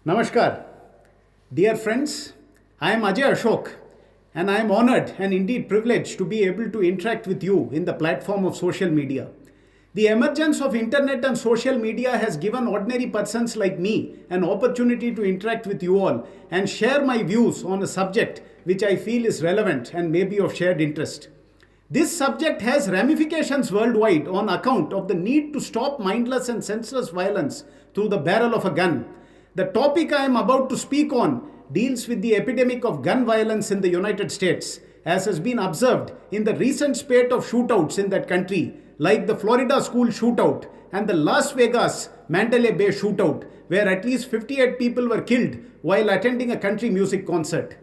Namaskar. Dear friends, I am Ajay Ashok and I am honored and indeed privileged to be able to interact with you in the platform of social media. The emergence of internet and social media has given ordinary persons like me an opportunity to interact with you all and share my views on a subject which I feel is relevant and may be of shared interest. This subject has ramifications worldwide on account of the need to stop mindless and senseless violence through the barrel of a gun. The topic I am about to speak on deals with the epidemic of gun violence in the United States, as has been observed in the recent spate of shootouts in that country, like the Florida school shootout and the Las Vegas Mandalay Bay shootout, where at least 58 people were killed while attending a country music concert.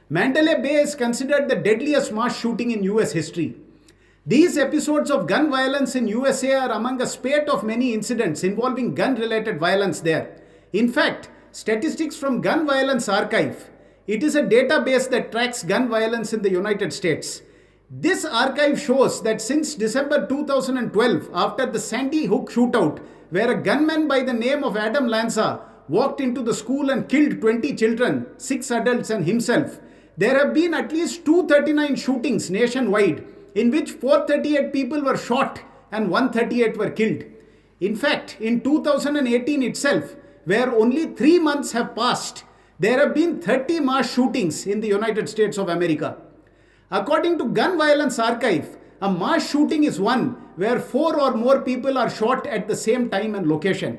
Mandalay Bay is considered the deadliest mass shooting in US history. These episodes of gun violence in USA are among a spate of many incidents involving gun-related violence there. In fact, statistics from Gun Violence Archive, it is a database that tracks gun violence in the United States. This archive shows that since December 2012, after the Sandy Hook shootout, where a gunman by the name of Adam Lanza walked into the school and killed 20 children, 6 adults and himself, there have been at least 239 shootings nationwide, in which 438 people were shot and 138 were killed. In fact, in 2018 itself, where only 3 months have passed, there have been 30 mass shootings in the United States of America. According to Gun Violence Archive, a mass shooting is one where 4 or more people are shot at the same time and location.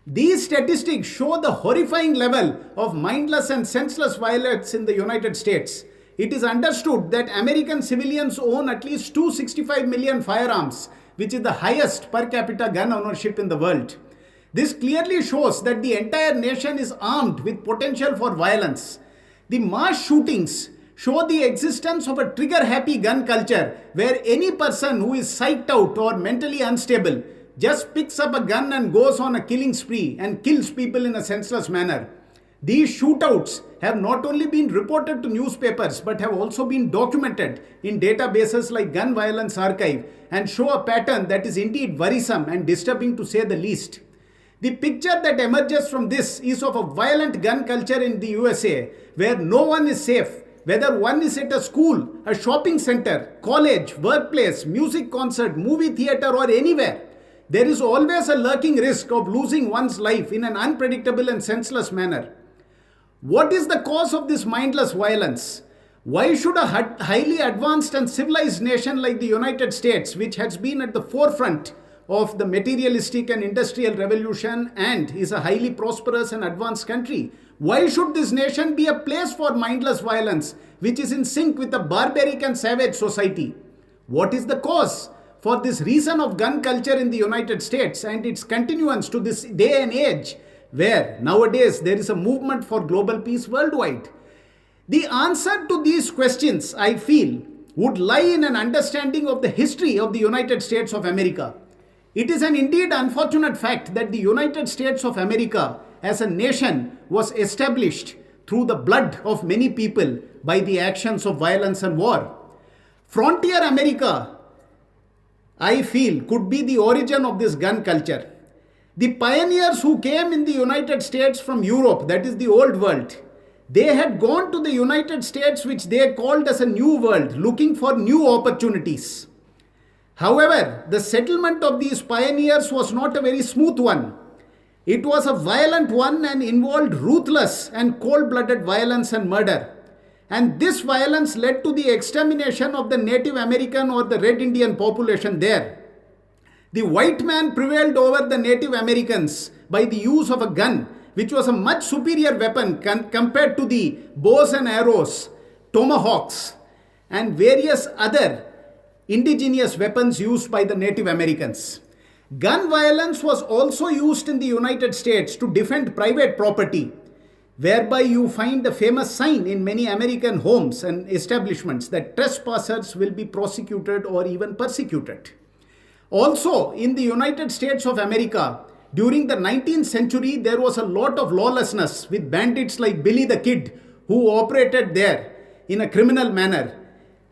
These statistics show the horrifying level of mindless and senseless violence in the United States. It is understood that American civilians own at least 265 million firearms, which is the highest per capita gun ownership in the world. This clearly shows that the entire nation is armed with potential for violence. The mass shootings show the existence of a trigger-happy gun culture where any person who is psyched out or mentally unstable just picks up a gun and goes on a killing spree and kills people in a senseless manner. These shootouts have not only been reported to newspapers but have also been documented in databases like Gun Violence Archive and show a pattern that is indeed worrisome and disturbing to say the least. The picture that emerges from this is of a violent gun culture in the USA where no one is safe, whether one is at a school, a shopping center, college, workplace, music concert, movie theater or anywhere. There is always a lurking risk of losing one's life in an unpredictable and senseless manner. What is the cause of this mindless violence? Why should a highly advanced and civilized nation like the United States, which has been at the forefront of the materialistic and industrial revolution and is a highly prosperous and advanced country, why should this nation be a place for mindless violence which is in sync with a barbaric and savage society? What is the cause for this reason of gun culture in the United States and its continuance to this day and age where nowadays there is a movement for global peace worldwide? The answer to these questions, I feel, would lie in an understanding of the history of the United States of America. It is an indeed unfortunate fact that the United States of America as a nation was established through the blood of many people by the actions of violence and war. Frontier America, I feel, could be the origin of this gun culture. The pioneers who came in the United States from Europe, that is the old world, they had gone to the United States, which they called as a new world, looking for new opportunities. However, the settlement of these pioneers was not a very smooth one. It was a violent one and involved ruthless and cold-blooded violence and murder. And this violence led to the extermination of the Native American or the Red Indian population there. The white man prevailed over the Native Americans by the use of a gun, which was a much superior weapon compared to the bows and arrows, tomahawks, and various other indigenous weapons used by the Native Americans. Gun violence was also used in the United States to defend private property, whereby you find the famous sign in many American homes and establishments that trespassers will be prosecuted or even persecuted. Also, in the United States of America, during the 19th century, there was a lot of lawlessness with bandits like Billy the Kid who operated there in a criminal manner.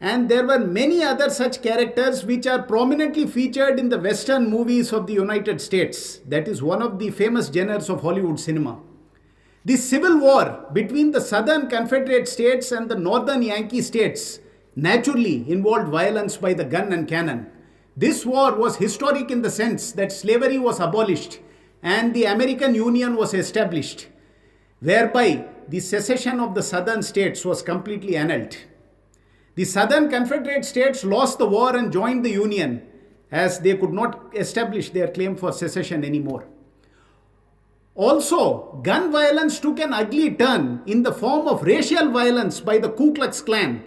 And there were many other such characters which are prominently featured in the Western movies of the United States. That is one of the famous genres of Hollywood cinema. The civil war between the southern Confederate states and the northern Yankee states naturally involved violence by the gun and cannon. This war was historic in the sense that slavery was abolished and the American Union was established, whereby the secession of the southern states was completely annulled. The southern Confederate states lost the war and joined the Union as they could not establish their claim for secession anymore. Also, gun violence took an ugly turn in the form of racial violence by the Ku Klux Klan.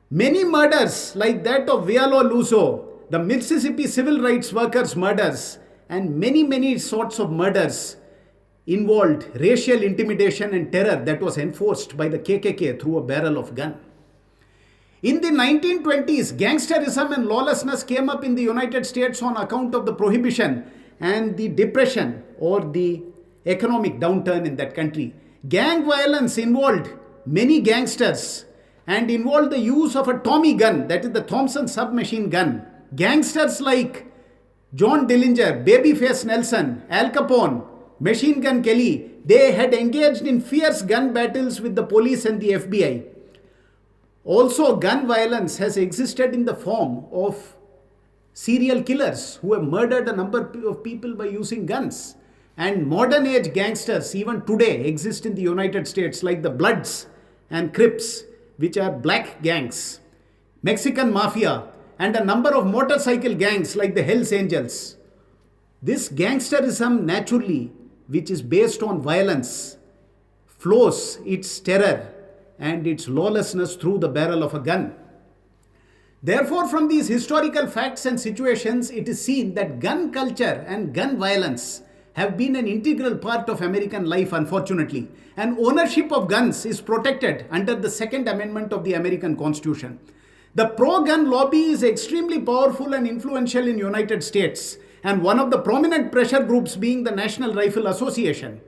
Many murders like that of Vialo Luso, the Mississippi civil rights workers' murders, and many sorts of murders involved racial intimidation and terror that was enforced by the KKK through a barrel of gun. In the 1920s, gangsterism and lawlessness came up in the United States on account of the prohibition and the depression or the economic downturn in that country. Gang violence involved many gangsters and involved the use of a Tommy gun, that is the Thompson submachine gun. Gangsters like John Dillinger, Babyface Nelson, Al Capone, Machine Gun Kelly, they had engaged in fierce gun battles with the police and the FBI. Also, gun violence has existed in the form of serial killers who have murdered a number of people by using guns. And modern age gangsters even today exist in the United States, like the Bloods and Crips, which are black gangs, Mexican mafia, and a number of motorcycle gangs like the Hells Angels. This gangsterism naturally, which is based on violence, flows its terror and its lawlessness through the barrel of a gun. Therefore, from these historical facts and situations, it is seen that gun culture and gun violence have been an integral part of American life, unfortunately. And ownership of guns is protected under the Second Amendment of the American Constitution. The pro-gun lobby is extremely powerful and influential in the United States, and one of the prominent pressure groups being the National Rifle Association.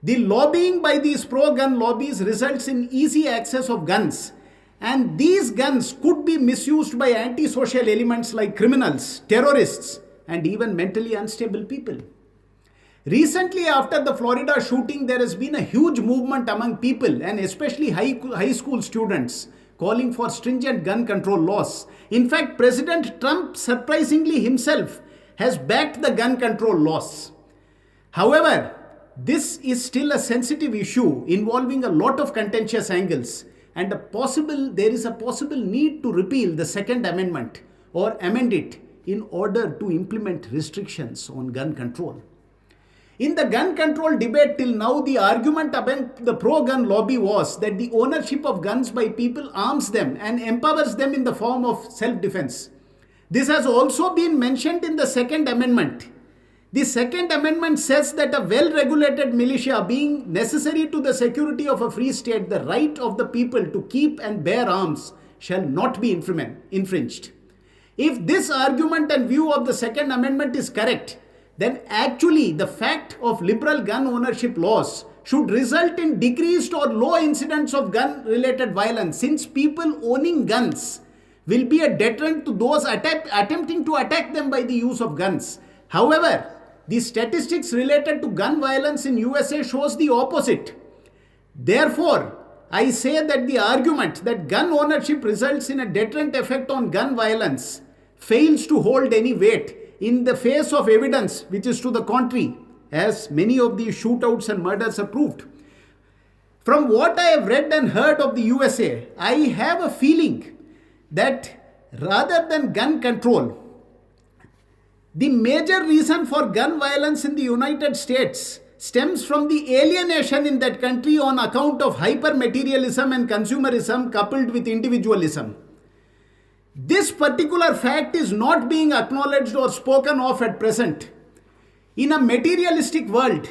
The lobbying by these pro-gun lobbies results in easy access of guns, and these guns could be misused by antisocial elements like criminals, terrorists, and even mentally unstable people. Recently, after the Florida shooting, there has been a huge movement among people and especially high school students calling for stringent gun control laws. In fact, President Trump, surprisingly himself, has backed the gun control laws. However, this is still a sensitive issue involving a lot of contentious angles, and there is a possible need to repeal the Second Amendment or amend it in order to implement restrictions on gun control. In the gun control debate till now, the argument about the pro-gun lobby was that the ownership of guns by people arms them and empowers them in the form of self-defense. This has also been mentioned in the Second Amendment. The Second Amendment says that a well-regulated militia being necessary to the security of a free state, the right of the people to keep and bear arms shall not be infringed. If this argument and view of the Second Amendment is correct, then actually the fact of liberal gun ownership laws should result in decreased or low incidents of gun-related violence, since people owning guns will be a deterrent to those attempting to attack them by the use of guns. However, the statistics related to gun violence in USA shows the opposite. Therefore, I say that the argument that gun ownership results in a deterrent effect on gun violence fails to hold any weight in the face of evidence which is to the contrary, as many of these shootouts and murders have proved. From what I have read and heard of the USA, I have a feeling that rather than gun control, the major reason for gun violence in the United States stems from the alienation in that country on account of hyper-materialism and consumerism coupled with individualism. This particular fact is not being acknowledged or spoken of at present. In a materialistic world,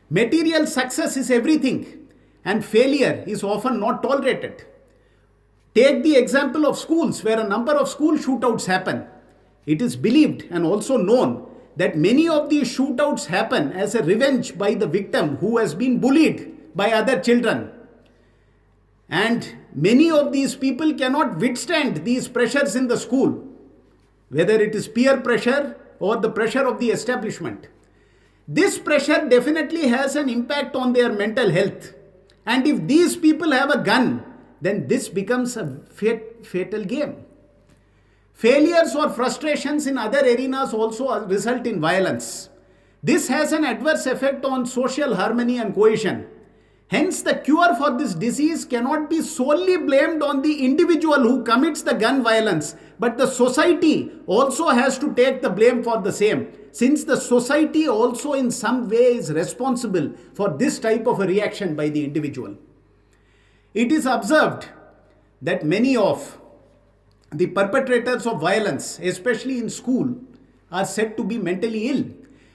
material success is everything and failure is often not tolerated. Take the example of schools, where a number of school shootouts happen. It is believed and also known that many of these shootouts happen as a revenge by the victim who has been bullied by other children. And many of these people cannot withstand these pressures in the school, whether it is peer pressure or the pressure of the establishment. This pressure definitely has an impact on their mental health. And if these people have a gun, then this becomes a fatal game. Failures or frustrations in other arenas also result in violence. This has an adverse effect on social harmony and cohesion. Hence, the cure for this disease cannot be solely blamed on the individual who commits the gun violence, but the society also has to take the blame for the same, since the society also in some way is responsible for this type of a reaction by the individual. It is observed that many of the perpetrators of violence, especially in school, are said to be mentally ill.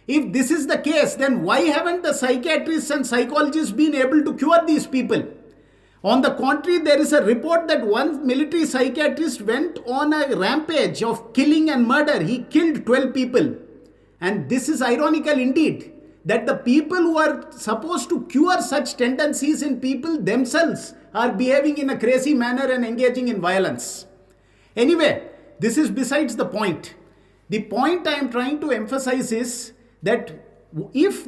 If this is the case, then why haven't the psychiatrists and psychologists been able to cure these people? On the contrary, there is a report that one military psychiatrist went on a rampage of killing and murder. He killed 12 people. And this is ironical indeed, that the people who are supposed to cure such tendencies in people themselves are behaving in a crazy manner and engaging in violence. Anyway, this is besides the point. The point I am trying to emphasize is that if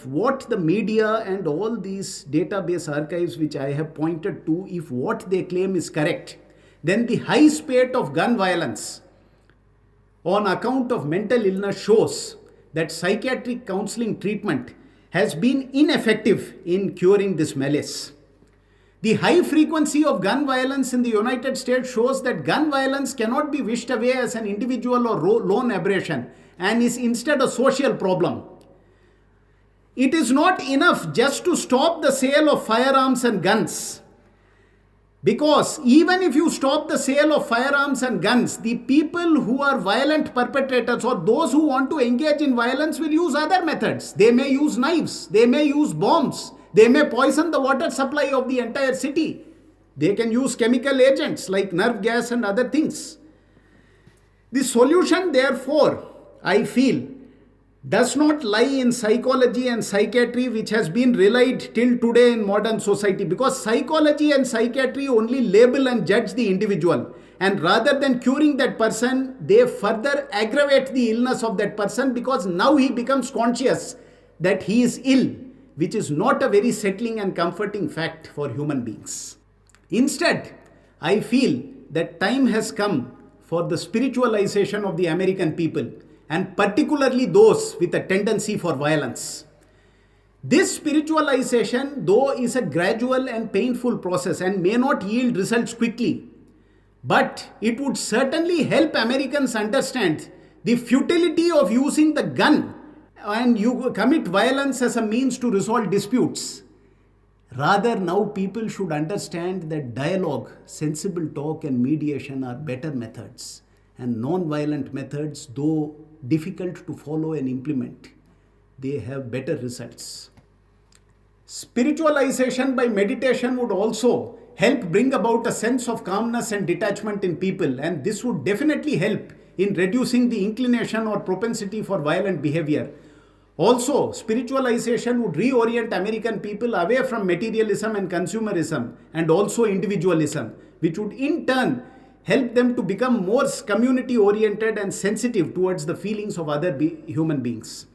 what the media and all these database archives which I have pointed to, if what they claim is correct, then the high spate of gun violence on account of mental illness shows that psychiatric counseling treatment has been ineffective in curing this malaise. The high frequency of gun violence in the United States shows that gun violence cannot be wished away as an individual or lone aberration and is instead a social problem. It is not enough just to stop the sale of firearms and guns. Because even if you stop the sale of firearms and guns, the people who are violent perpetrators or those who want to engage in violence will use other methods. They may use knives, they may use bombs, they may poison the water supply of the entire city. They can use chemical agents like nerve gas and other things. The solution, therefore, I feel, does not lie in psychology and psychiatry, which has been relied till today in modern society, because psychology and psychiatry only label and judge the individual, and rather than curing that person, they further aggravate the illness of that person, because now he becomes conscious that he is ill, which is not a very settling and comforting fact for human beings. Instead, I feel that time has come for the spiritualization of the American people, and particularly those with a tendency for violence. This spiritualization, though, is a gradual and painful process and may not yield results quickly, but it would certainly help Americans understand the futility of using the gun and you commit violence as a means to resolve disputes. Rather, now people should understand that dialogue, sensible talk and mediation are better methods, and non-violent methods, though difficult to follow and implement, they have better results. Spiritualization by meditation would also help bring about a sense of calmness and detachment in people, and this would definitely help in reducing the inclination or propensity for violent behavior. Also, spiritualization would reorient American people away from materialism and consumerism and also individualism, which would in turn help them to become more community oriented and sensitive towards the feelings of other human beings.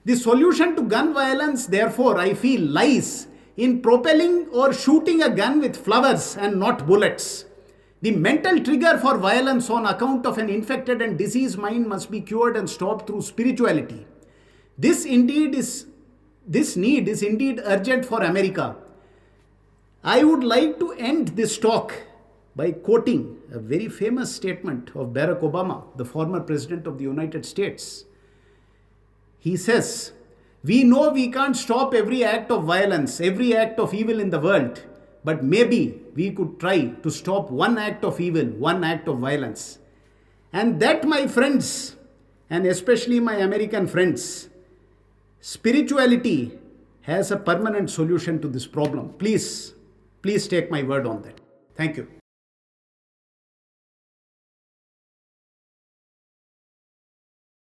The solution to gun violence, therefore, I feel lies in propelling or shooting a gun with flowers and not bullets. The mental trigger for violence on account of an infected and diseased mind must be cured and stopped through spirituality. This need is indeed urgent for America. I would like to end this talk by quoting a very famous statement of Barack Obama, the former president of the United States. He says, "We know we can't stop every act of violence, every act of evil in the world, but maybe we could try to stop one act of evil, one act of violence." And that, my friends, and especially my American friends, spirituality has a permanent solution to this problem. Please take my word on that. Thank you.